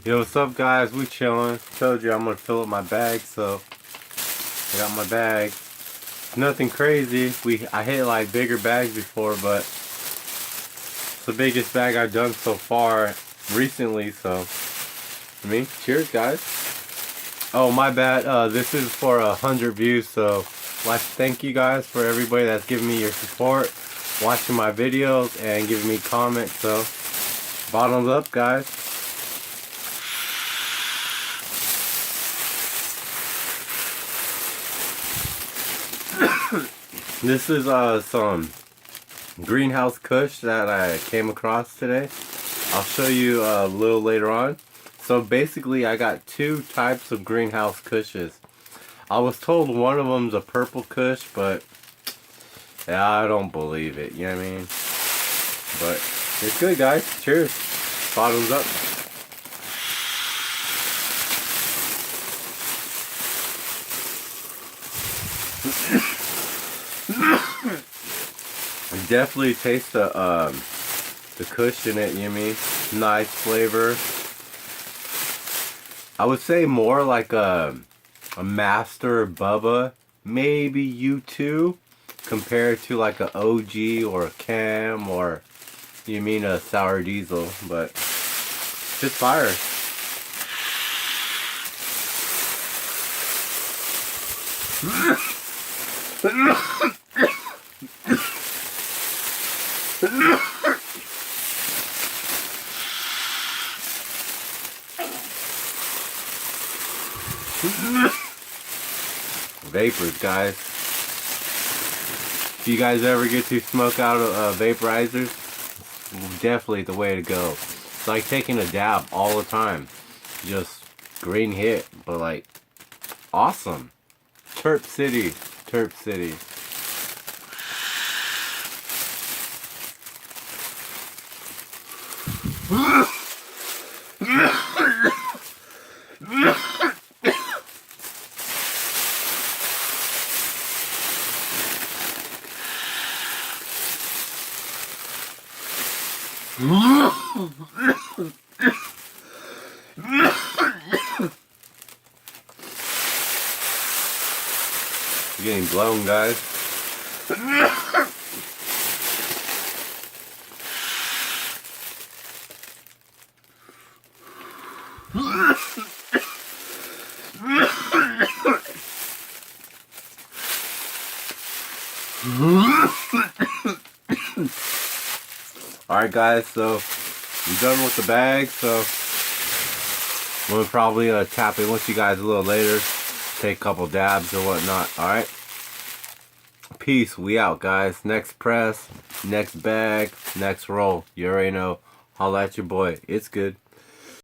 Yo, what's up, guys? We chilling. Told you I'm gonna fill up my bag, so I got my bag. Nothing crazy. I hit like bigger bags before, but it's the biggest bag I've done so far recently. So, cheers, guys. Oh, my bad. This is for 100 views, so I'd like to thank you guys for everybody that's giving me your support, watching my videos, and giving me comments. So, bottoms up, guys. This is some greenhouse kush that I came across today. I'll show you a little later on. So basically I got two types of greenhouse kushes. I was told one of them's a purple kush, but yeah, I don't believe it, you know what I mean? But it's good, guys. Cheers. Bottoms up. Definitely taste the kush in it, you know what I mean? Nice flavor. I would say more like a master Bubba, maybe U2, compared to like a OG or a Cam or, you mean, a Sour Diesel, but just fire. Vapors, guys. If you guys ever get to smoke out of vaporizers, definitely the way to go. It's like taking a dab all the time. Just green hit, but like awesome. Terp City, Terp City. Getting blown, guys. Alright, guys, so I'm done with the bag, so we'll probably tap in with you guys a little later, take a couple dabs or whatnot. Alright, peace. We out, guys. Next press, next bag, next roll. You already know. Holla at your boy. It's good.